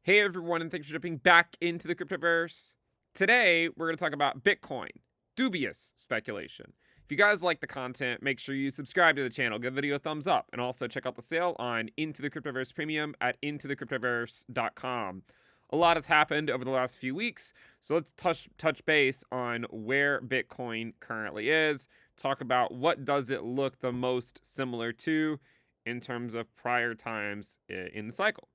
Hey everyone, and thanks for jumping back into the Cryptoverse. Today, we're going to talk about Bitcoin, dubious speculation. If you guys like the content, make sure you subscribe to the channel, give the video a thumbs up, and also check out the sale on Into the Cryptoverse Premium at intothecryptoverse.com. A lot has happened over the last few weeks, so let's touch base on where Bitcoin currently is, talk about what does it look the most similar to in terms of prior times in the cycle.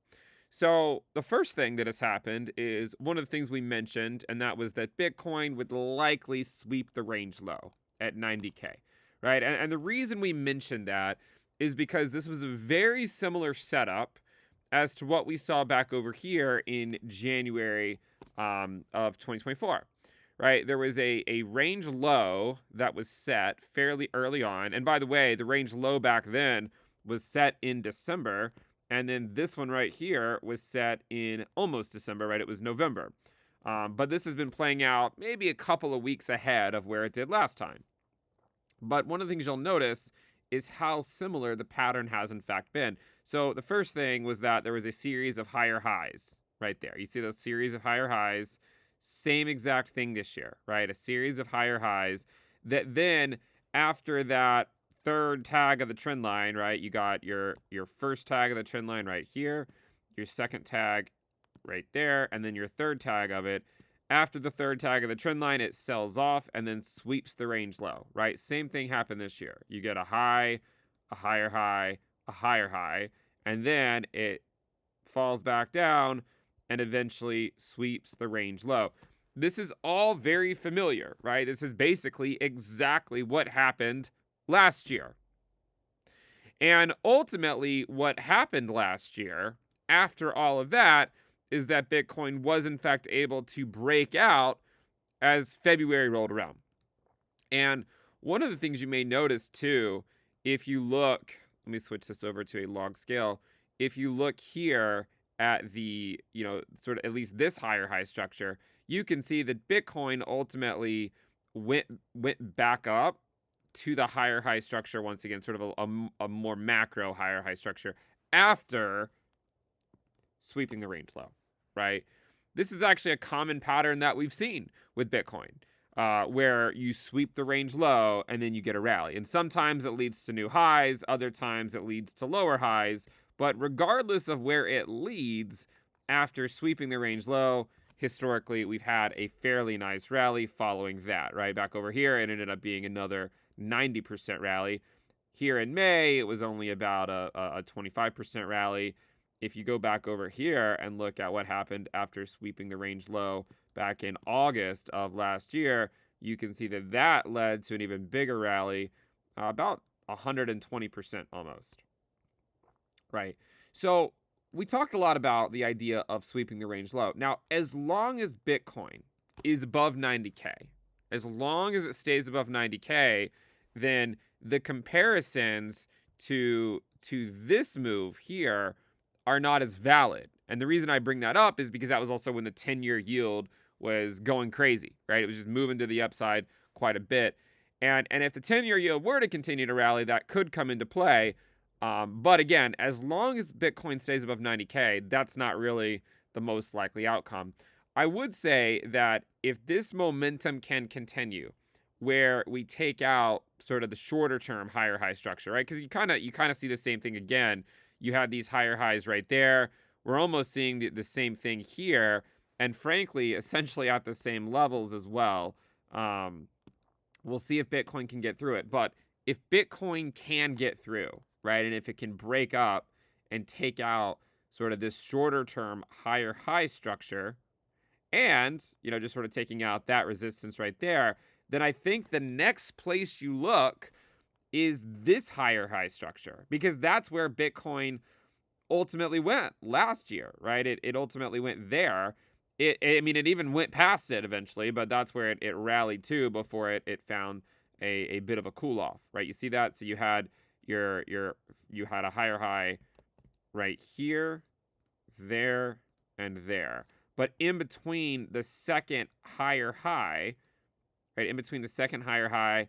So, the first thing that has happened is one of the things we mentioned, and that was that Bitcoin would likely sweep the range low at 90K, right? And the reason we mentioned that is because this was a very similar setup as to what we saw back over here in January of 2024, right? There was a range low that was set fairly early on. And by the way, the range low back then was set in December, and then this one right here was set in almost December, right? It was November. But this has been playing out maybe a couple of weeks ahead of where it did last time. But one of the things you'll notice is how similar the pattern has in fact been. So the first thing was that there was a series of higher highs right there. You see those series of higher highs, same exact thing this year, right? A series of higher highs that then after that third tag of the trend line, right? You got your first tag of the trend line right here, your second tag right there, and then your third tag of it. After the third tag of the trend line, it sells off and then sweeps the range low, right? Same thing happened this year. You get a high, a higher high, a higher high, and then it falls back down and eventually sweeps the range low. This is all very familiar, right? This is basically exactly what happened last year. And ultimately, what happened last year, after all of that, is that Bitcoin was in fact able to break out as February rolled around. And one of the things you may notice too, if you look, let me switch this over to a log scale. If you look here at the, sort of at least this higher high structure, you can see that Bitcoin ultimately went back up to the higher high structure once again, sort of a more macro higher high structure after sweeping the range low, right? This is actually a common pattern that we've seen with Bitcoin, where you sweep the range low and then you get a rally. And sometimes it leads to new highs, other times it leads to lower highs. But regardless of where it leads, after sweeping the range low, historically, we've had a fairly nice rally following that, right? Back over here, it ended up being another 90% rally. Here in May, it was only about a 25% rally. If you go back over here and look at what happened after sweeping the range low back in August of last year, you can see that that led to an even bigger rally, about 120% almost, right? So we talked a lot about the idea of sweeping the range low. Now, as long as Bitcoin is above 90K, as long as it stays above 90K, then the comparisons to this move here are not as valid. And the reason I bring that up is because that was also when the 10-year yield was going crazy, right? It was just moving to the upside quite a bit. And if the 10-year yield were to continue to rally, that could come into play. But again, as long as Bitcoin stays above 90K, that's not really the most likely outcome. I would say that if this momentum can continue, where we take out sort of the shorter term higher high structure, right? Because you kind of see the same thing again. You had these higher highs right there. We're almost seeing the same thing here, and frankly, essentially at the same levels as well. We'll see if Bitcoin can get through it. But if Bitcoin can get through, right, and if it can break up and take out sort of this shorter term higher high structure, and, just sort of taking out that resistance right there, then I think the next place you look is this higher high structure, because that's where Bitcoin ultimately went last year, right? It ultimately went there. It even went past it eventually, but that's where it rallied to before it found a bit of a cool off, right? You see that? So you had you had a higher high right here, there, and there. But in between the second higher high, right, in between the second higher high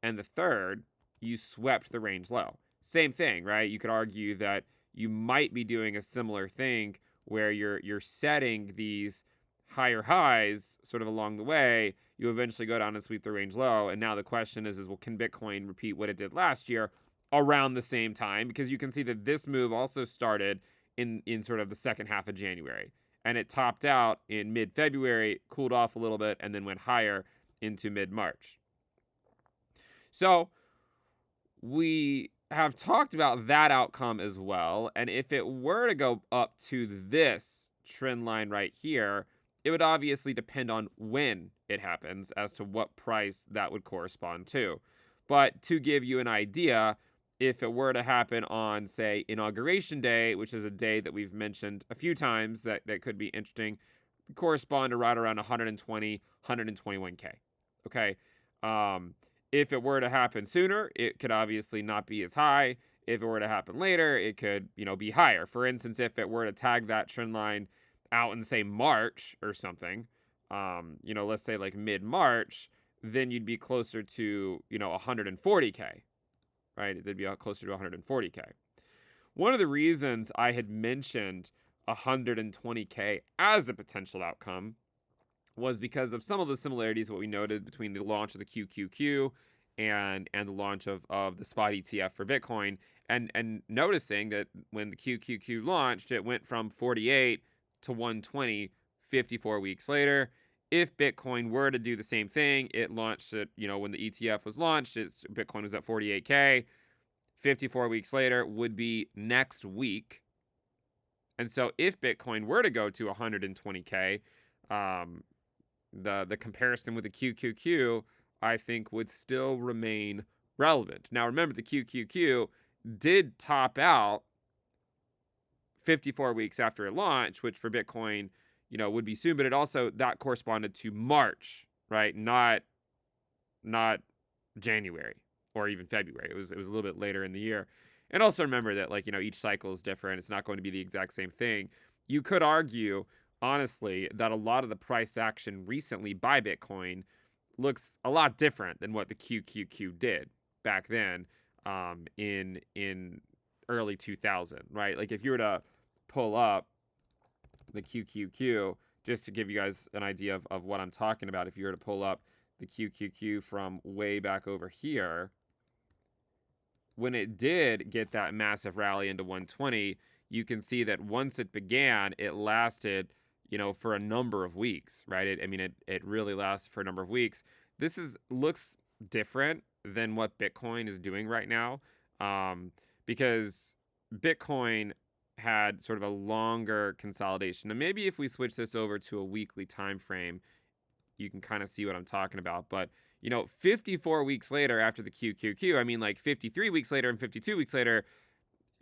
and the third, you swept the range low. Same thing, right? You could argue that you might be doing a similar thing where you're setting these higher highs sort of along the way. You eventually go down and sweep the range low. And now the question is well, can Bitcoin repeat what it did last year around the same time? Because you can see that this move also started in sort of the second half of January. And it topped out in mid-February, cooled off a little bit, and then went higher into mid-March. So we have talked about that outcome as well. And if it were to go up to this trend line right here, it would obviously depend on when it happens as to what price that would correspond to. But to give you an idea, if it were to happen on, say, Inauguration Day, which is a day that we've mentioned a few times that could be interesting, correspond to right around 120, 121K. Okay. If it were to happen sooner, it could obviously not be as high. If it were to happen later, it could, be higher. For instance, if it were to tag that trend line out in, say, March or something, let's say like mid-March, then you'd be closer to, 140K, right? It'd be closer to 140K. One of the reasons I had mentioned 120K as a potential outcome was because of some of the similarities what we noted between the launch of the QQQ and the launch of the spot ETF for Bitcoin, and noticing that when the QQQ launched, it went from 48 to 120 54 weeks later. If Bitcoin were to do the same thing, it launched it, when the ETF was launched, Bitcoin was at 48K. 54 weeks later would be next week. And so if Bitcoin were to go to 120K, the comparison with the QQQ, I think, would still remain relevant. Now, remember, the QQQ did top out 54 weeks after it launched, which for Bitcoin, would be soon, but it also, that corresponded to March, right? Not January or even February. It was a little bit later in the year. And also remember that, each cycle is different. It's not going to be the exact same thing. You could argue, honestly, that a lot of the price action recently by Bitcoin looks a lot different than what the QQQ did back then, in early 2000, right? Like if you were to pull up the QQQ, just to give you guys an idea of what I'm talking about, if you were to pull up the QQQ from way back over here, when it did get that massive rally into 120, you can see that once it began, it lasted, for a number of weeks, right? It really lasted for a number of weeks. This looks different than what Bitcoin is doing right now, because Bitcoin had sort of a longer consolidation. And maybe if we switch this over to a weekly time frame, you can kind of see what I'm talking about. But 54 weeks later after the QQQ, 53 weeks later and 52 weeks later,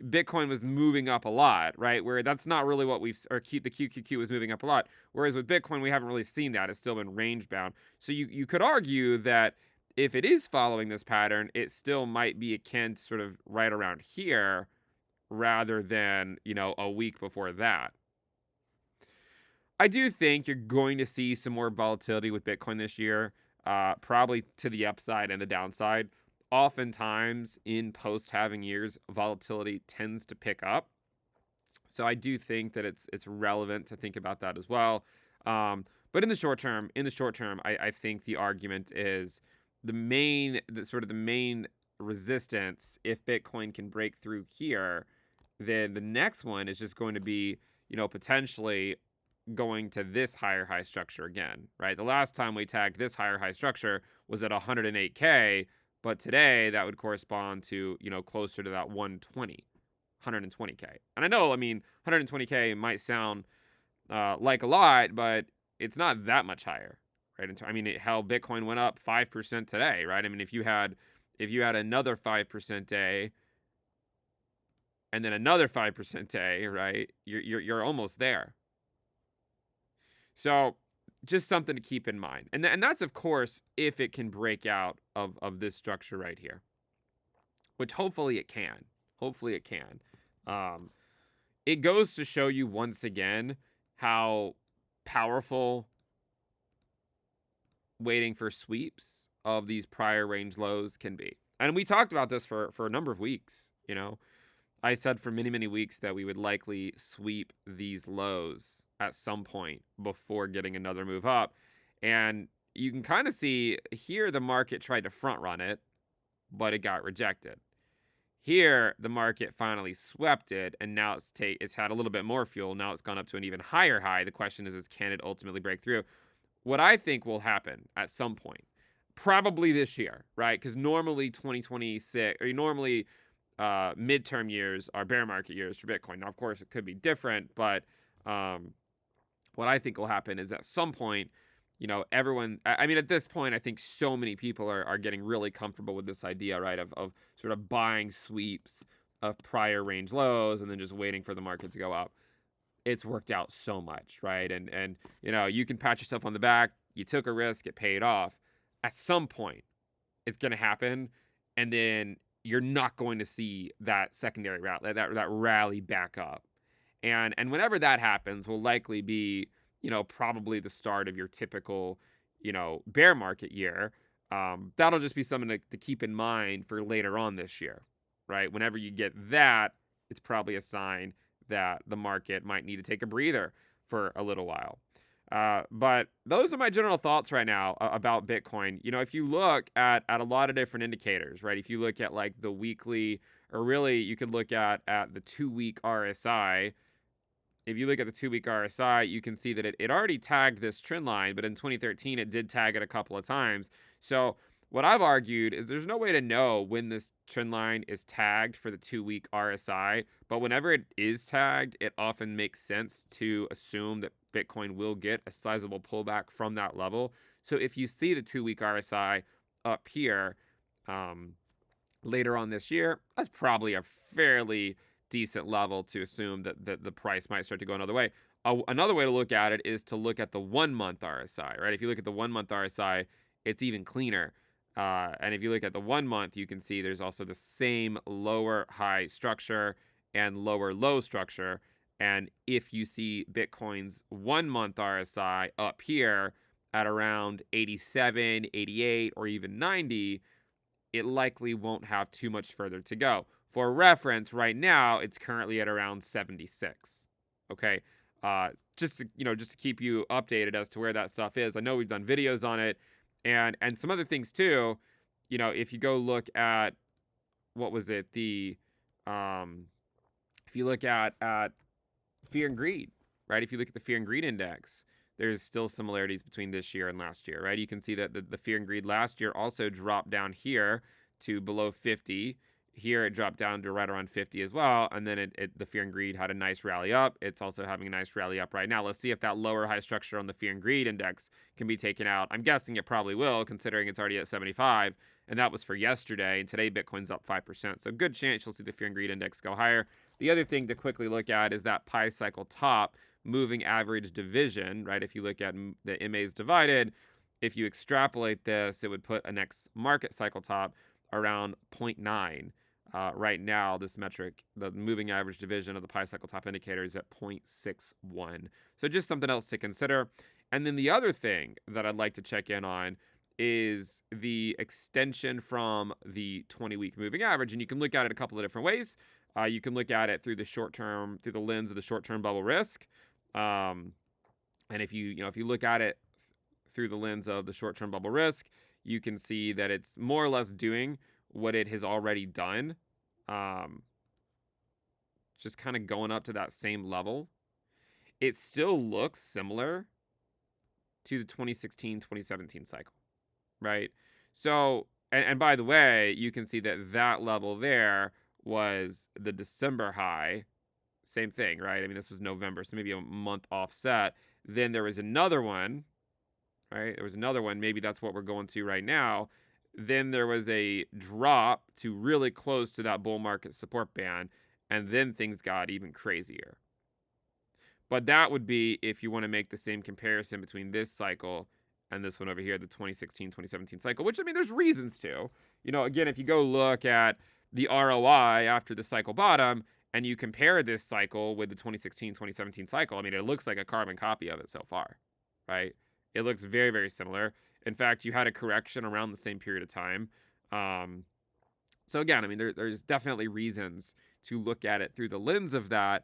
Bitcoin was moving up a lot, right? Where that's not really what the QQQ was moving up a lot. Whereas with Bitcoin, we haven't really seen that. It's still been range bound. So you could argue that if it is following this pattern, it still might be akin to sort of right around here rather than, a week before that. I do think you're going to see some more volatility with Bitcoin this year, probably to the upside and the downside. Oftentimes in post-halving years, volatility tends to pick up. So I do think that it's relevant to think about that as well. But in the short term, I think the argument is the main resistance. If Bitcoin can break through here, then the next one is just going to be, potentially going to this higher high structure again, right? The last time we tagged this higher high structure was at 108K, but today that would correspond to, closer to that 120K. And I know, 120K might sound like a lot, but it's not that much higher, right? Hell, Bitcoin went up 5% today, right? If you had another 5% day and then another 5% day, right? You're almost there. So just something to keep in mind. And that's, of course, if it can break out of this structure right here, which hopefully it can. It goes to show you once again how powerful waiting for sweeps of these prior range lows can be. And we talked about this for a number of weeks, I said for many, many weeks that we would likely sweep these lows at some point before getting another move up. And you can kind of see here the market tried to front run it, but it got rejected. Here, the market finally swept it, and now it's had a little bit more fuel. Now it's gone up to an even higher high. The question is can it ultimately break through? What I think will happen at some point, probably this year, right? Because normally 2026, or normally midterm years are bear market years for Bitcoin. Now, of course, it could be different, but what I think will happen is at some point, everyone, I mean, at this point, I think so many people are getting really comfortable with this idea, right, of sort of buying sweeps of prior range lows and then just waiting for the market to go up. It's worked out so much, right? And you can pat yourself on the back. You took a risk, it paid off. At some point, it's going to happen, and then you're not going to see that secondary rally, that rally back up. And whenever that happens, will likely be, probably the start of your typical, bear market year. That'll just be something to keep in mind for later on this year, right? Whenever you get that, it's probably a sign that the market might need to take a breather for a little while. But those are my general thoughts right now about Bitcoin. If you look at a lot of different indicators, right? If you look at like the weekly, or really you could look at the 2-week RSI. If you look at the 2-week RSI, you can see that it already tagged this trend line, but in 2013 it did tag it a couple of times. So what I've argued is there's no way to know when this trend line is tagged for the 2-week RSI, but whenever it is tagged, it often makes sense to assume that Bitcoin will get a sizable pullback from that level. So if you see the 2-week RSI up here later on this year, that's probably a fairly decent level to assume that the price might start to go another way. Another way to look at it is to look at the 1-month RSI, right? If you look at the 1-month RSI, it's even cleaner. And if you look at the 1 month, you can see there's also the same lower high structure and lower low structure. And if you see Bitcoin's 1-month RSI up here at around 87, 88, or even 90, it likely won't have too much further to go. For reference, right now, it's currently at around 76. Okay. Just to keep you updated as to where that stuff is. I know we've done videos on it. And some other things too, if you go look at, what was it? If you look at fear and greed, right? If you look at the fear and greed index, there's still similarities between this year and last year, right? You can see that the fear and greed last year also dropped down here to below 50. Here it dropped down to right around 50 as well, and then the fear and greed had a nice rally up. It's also having a nice rally up right now. Let's see if that lower high structure on the fear and greed index can be taken out. I'm guessing it probably will, considering it's already at 75, and that was for yesterday, and today Bitcoin's up 5%. So good chance you'll see the fear and greed index go higher. The other thing to quickly look at is that pi cycle top moving average division, right? If you look at the MAs divided, if you extrapolate this, it would put a next market cycle top around 0.9. Right now, this metric, the moving average division of the pi cycle top indicator, is at 0.61. So just something else to consider. And then the other thing that I'd like to check in on is the extension from the 20-week moving average. And you can look at it a couple of different ways. You can look at it through the lens of the short-term bubble risk. And if you look at it through the lens of the short-term bubble risk, you can see that it's more or less doing what it has already done, just kind of going up to that same level. It still looks similar to the 2016-2017 cycle, right? So, and by the way, you can see that level there was the December high. Same thing, right? I mean, this was November, so maybe a month offset. Then there was another one, right? There was another one. Maybe that's what we're going to right now. Then there was a drop to really close to that bull market support band, and then things got even crazier. But that would be if you want to make the same comparison between this cycle and this one over here, the 2016-2017 cycle, which, I mean, there's reasons to. Again, if you go look at the ROI after the cycle bottom and you compare this cycle with the 2016-2017 cycle, I mean, it looks like a carbon copy of it so far, right? It looks very, very similar. In fact, you had a correction around the same period of time. So again, I mean, there's definitely reasons to look at it through the lens of that,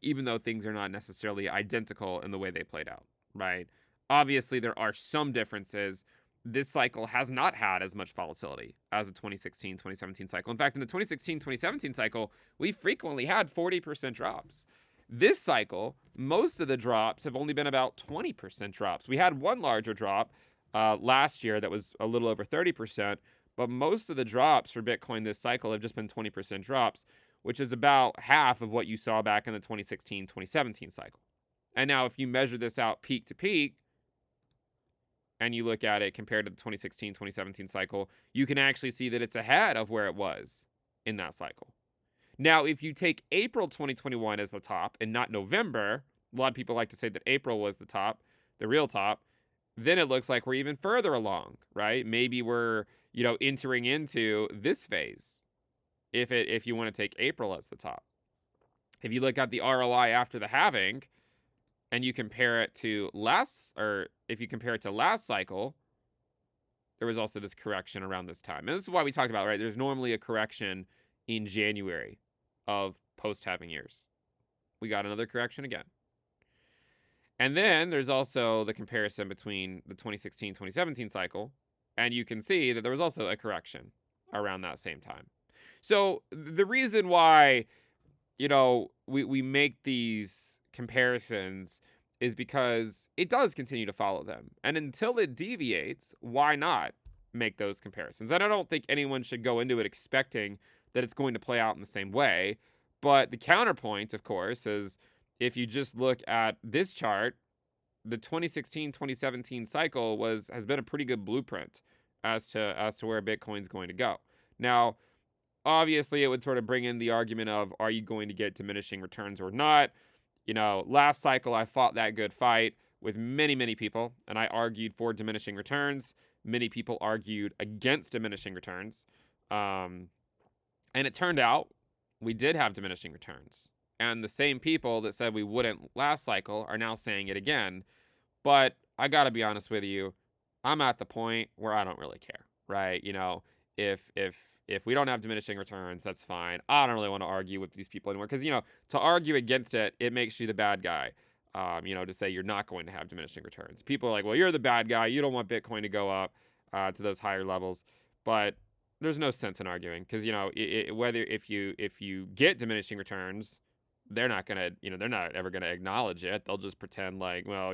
even though things are not necessarily identical in the way they played out, right? Obviously, there are some differences. This cycle has not had as much volatility as the 2016 2017 cycle. In fact, in the 2016 2017 cycle, we frequently had 40% drops. This cycle, most of the drops have only been about 20% drops. We had one larger drop last year that was a little over 30%, but most of the drops for Bitcoin this cycle have just been 20% drops, which is about half of what you saw back in the 2016 2017 cycle. And now, if you measure this out peak to peak, and you look at it compared to the 2016 2017 cycle, you can actually see that it's ahead of where it was in that cycle. Now, if you take April 2021 as the top and not November, a lot of people like to say that April was the top, the real top, then it looks like we're even further along, right? Maybe we're, entering into this phase if you want to take April as the top. If you look at the ROI after the halving and you compare it to last cycle, there was also this correction around this time. And this is why we talked about, right? There's normally a correction in January of post-halving years. We got another correction again. And then there's also the comparison between the 2016-2017 cycle, and you can see that there was also a correction around that same time. So the reason why, we make these comparisons is because it does continue to follow them. And until it deviates, why not make those comparisons? And I don't think anyone should go into it expecting that it's going to play out in the same way. But the counterpoint, of course, is if you just look at this chart, the 2016-2017 cycle has been a pretty good blueprint as to where Bitcoin's going to go. Now, obviously, it would sort of bring in the argument of, are you going to get diminishing returns or not? Last cycle, I fought that good fight with many, many people, and I argued for diminishing returns. Many people argued against diminishing returns. And it turned out we did have diminishing returns. And the same people that said we wouldn't last cycle are now saying it again. But I got to be honest with you, I'm at the point where I don't really care, right? If we don't have diminishing returns, that's fine. I don't really want to argue with these people anymore because, to argue against it, it makes you the bad guy, to say you're not going to have diminishing returns. People are like, well, you're the bad guy. You don't want Bitcoin to go up to those higher levels. But there's no sense in arguing because, whether if you get diminishing returns, they're not ever gonna acknowledge it. They'll just pretend like, well,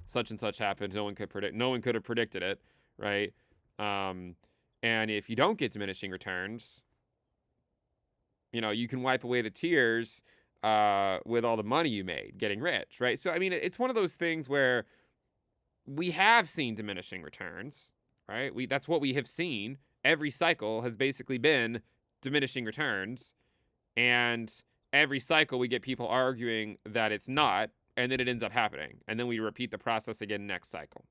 such and such happened. No one could have predicted it, right? And if you don't get diminishing returns, you can wipe away the tears with all the money you made getting rich, right? So, it's one of those things where we have seen diminishing returns, right? That's what we have seen. Every cycle has basically been diminishing returns. And every cycle we get people arguing that it's not, and then it ends up happening. And then we repeat the process again next cycle.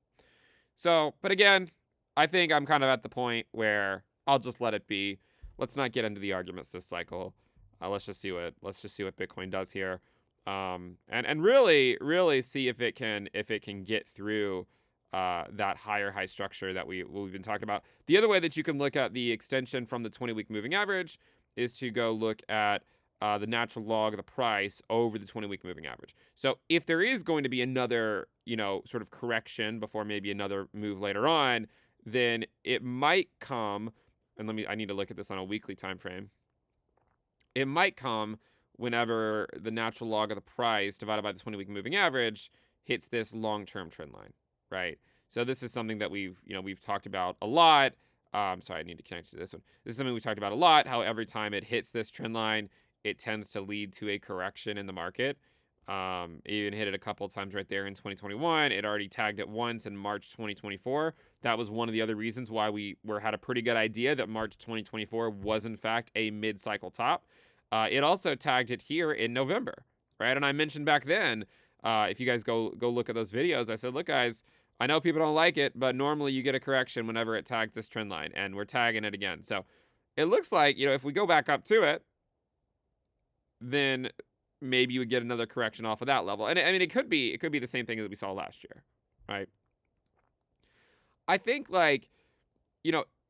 So, but again, I think I'm kind of at the point where I'll just let it be. Let's not get into the arguments this cycle. Let's just see what Bitcoin does here, and really see if it can get through that high structure that we've been talking about. The other way that you can look at the extension from the 20-week moving average is to go look at the natural log of the price over the 20-week moving average. So if there is going to be another, sort of correction before maybe another move later on, then it might come, and I need to look at this on a weekly time frame. It might come whenever the natural log of the price divided by the 20-week moving average hits this long-term trend line, right? So this is something that we've talked about a lot. Sorry, I need to connect to this one. This is something we've talked about a lot, how every time it hits this trend line, it tends to lead to a correction in the market. It even hit it a couple of times right there in 2021. It already tagged it once in March 2024. That was one of the other reasons why we had a pretty good idea that March 2024 was in fact a mid-cycle top. It also tagged it here in November, right? And I mentioned back then, if you guys go look at those videos, I said, look, guys, I know people don't like it, but normally you get a correction whenever it tags this trend line, and we're tagging it again. So it looks like, if we go back up to it, then maybe you would get another correction off of that level. And it could be the same thing that we saw last year, right? I think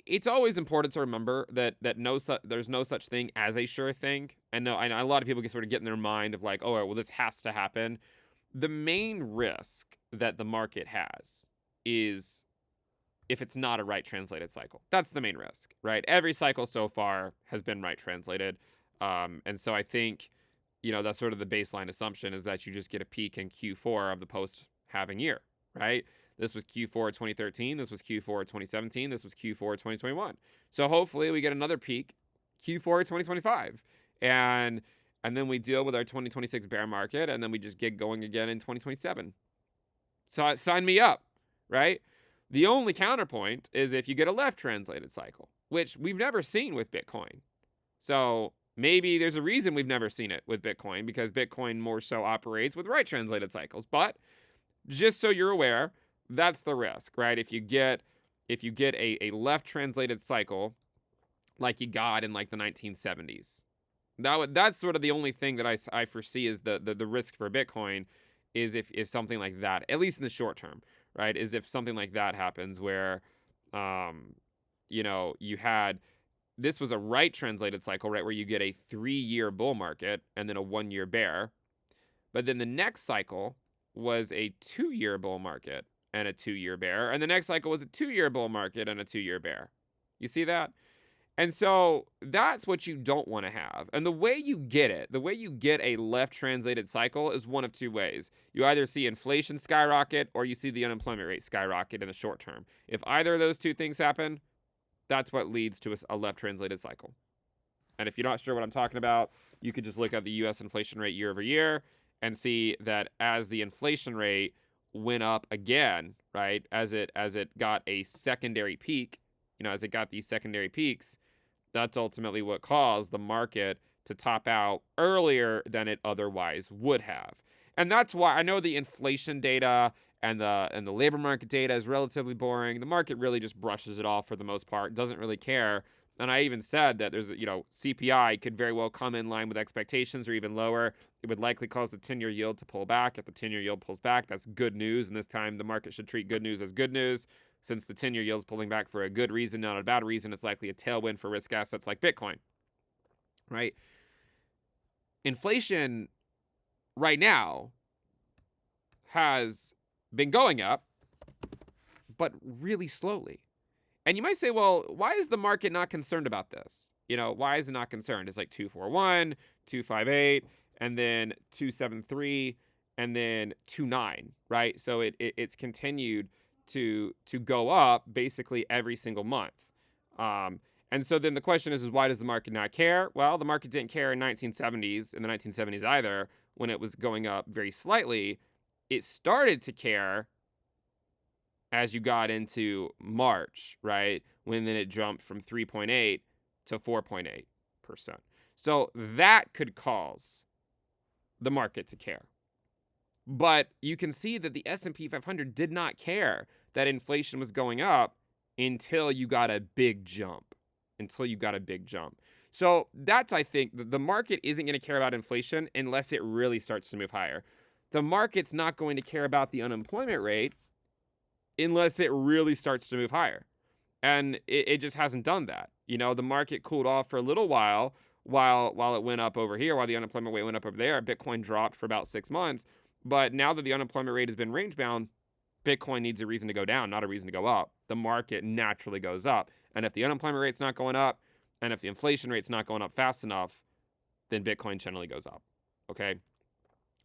it's always important to remember that there's no such thing as a sure thing. And no, I know a lot of people can sort of get in their mind of like, oh, well, this has to happen. The main risk that the market has is if it's not a right translated cycle. That's the main risk, right? Every cycle so far has been right translated. And so I think, that's sort of the baseline assumption is that you just get a peak in Q4 of the post halving year, right? This was Q4 2013. This was Q4 2017. This was Q4 2021. So hopefully we get another peak Q4 2025. And then we deal with our 2026 bear market, and then we just get going again in 2027. So sign me up, right? The only counterpoint is if you get a left translated cycle, which we've never seen with Bitcoin. So maybe there's a reason we've never seen it with Bitcoin, because Bitcoin more so operates with right translated cycles. But just so you're aware, that's the risk, right? If you get a left translated cycle like you got in like the 1970s, that's sort of the only thing that I foresee is the risk for Bitcoin is if something like that, at least in the short term, right? Is if something like that happens where, you had, this was a right translated cycle, right? Where you get a 3-year bull market and then a 1-year bear. But then the next cycle was a 2-year bull market and a 2-year bear. And the next cycle was a 2-year bull market and a 2-year bear. You see that? And so that's what you don't want to have. And the way you get a left translated cycle is one of two ways. You either see inflation skyrocket or you see the unemployment rate skyrocket in the short term. If either of those two things happen, that's what leads to a left translated cycle. And if you're not sure what I'm talking about, you could just look at the US inflation rate year over year and see that as the inflation rate went up again, right, as it got a secondary peak, as it got these secondary peaks, that's ultimately what caused the market to top out earlier than it otherwise would have. And that's why I know the inflation data and the labor market data is relatively boring. The market really just brushes it off for the most part, doesn't really care. And I even said that there's, CPI could very well come in line with expectations or even lower. It would likely cause the 10-year yield to pull back. If the 10-year yield pulls back, that's good news. And this time the market should treat good news as good news. Since the 10-year yield is pulling back for a good reason, not a bad reason, it's likely a tailwind for risk assets like Bitcoin, right? Inflation right now has been going up, but really slowly. And you might say, well, why is the market not concerned about this? Why is it not concerned? It's like 241, 258, and then 273, and then 29, right? So it's continued to go up basically every single month. And so then the question is why does the market not care? Well, the market didn't care in the 1970s either, when it was going up very slightly. It started to care as you got into March, right? When then it jumped from 3.8 to 4.8%. So that could cause the market to care. But you can see that the S&P 500 did not care that inflation was going up until you got a big jump. So that's, I think, the market isn't going to care about inflation unless it really starts to move higher. The market's not going to care about the unemployment rate unless it really starts to move higher. And it just hasn't done that. The market cooled off for a little while it went up over here, while the unemployment rate went up over there. Bitcoin dropped for about 6 months. But now that the unemployment rate has been range bound, Bitcoin needs a reason to go down, not a reason to go up. The market naturally goes up. And if the unemployment rate's not going up, and if the inflation rate's not going up fast enough, then Bitcoin generally goes up. Okay?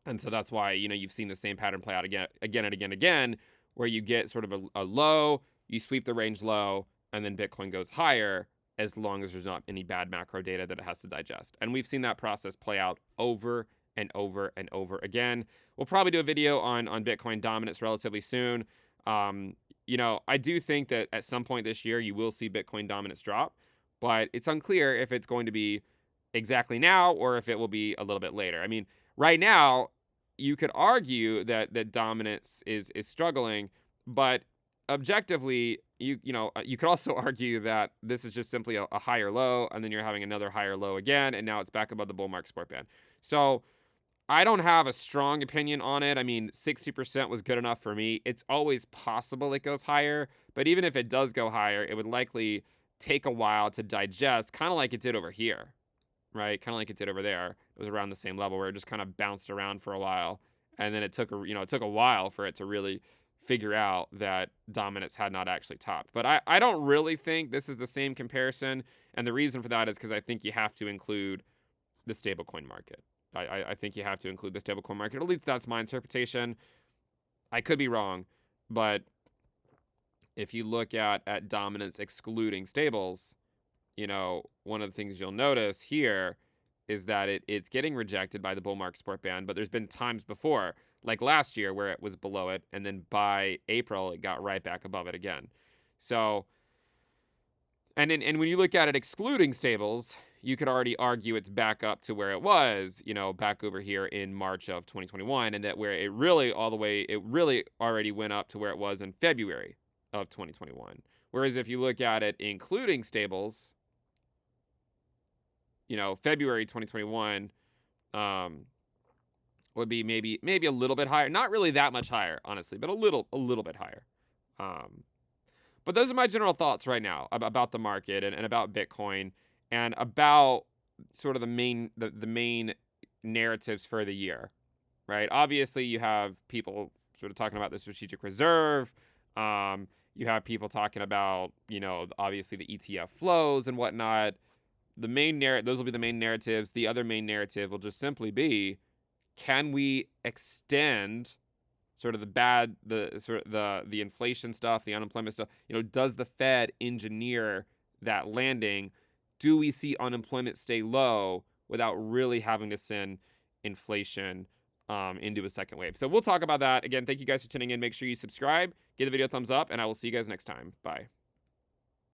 And so that's why, you've seen the same pattern play out again and again, where you get sort of a low, you sweep the range low, and then Bitcoin goes higher as long as there's not any bad macro data that it has to digest. And we've seen that process play out over and over and over again. We'll probably do a video on Bitcoin dominance relatively soon. I do think that at some point this year you will see Bitcoin dominance drop, but it's unclear if it's going to be exactly now or if it will be a little bit later. I mean, right now you could argue that dominance is struggling, but objectively, you could also argue that this is just simply a higher low, and then you're having another higher low again, and now it's back above the bull market support band. So I don't have a strong opinion on it. I mean, 60% was good enough for me. It's always possible it goes higher, but even if it does go higher, it would likely take a while to digest, kind of like it did over here, right? Kind of like it did over there. It was around the same level where it just kind of bounced around for a while. And then it took a while for it to really figure out that dominance had not actually topped. But I don't really think this is the same comparison. And the reason for that is because I think you have to include the stablecoin market. I think you have to include the stablecoin market. At least that's my interpretation. I could be wrong, but if you look at dominance excluding stables, one of the things you'll notice here is that it's getting rejected by the bull market support band, but there's been times before, like last year, where it was below it, and then by April, it got right back above it again. So, and when you look at it excluding stables, you could already argue it's back up to where it was, back over here in March of 2021, and that where it really already went up to where it was in February of 2021. Whereas if you look at it including stables, February 2021 would be maybe a little bit higher. Not really that much higher, honestly, but a little bit higher. But those are my general thoughts right now about the market and about Bitcoin and about sort of the main narratives for the year, right? Obviously, you have people sort of talking about the strategic reserve. You have people talking about, obviously the ETF flows and whatnot. Those will be the main narratives. The other main narrative will just simply be, can we extend sort of the inflation stuff, the unemployment stuff? Does the Fed engineer that landing? Do we see unemployment stay low without really having to send inflation into a second wave? So we'll talk about that. Again, thank you guys for tuning in. Make sure you subscribe, give the video a thumbs up, and I will see you guys next time. Bye.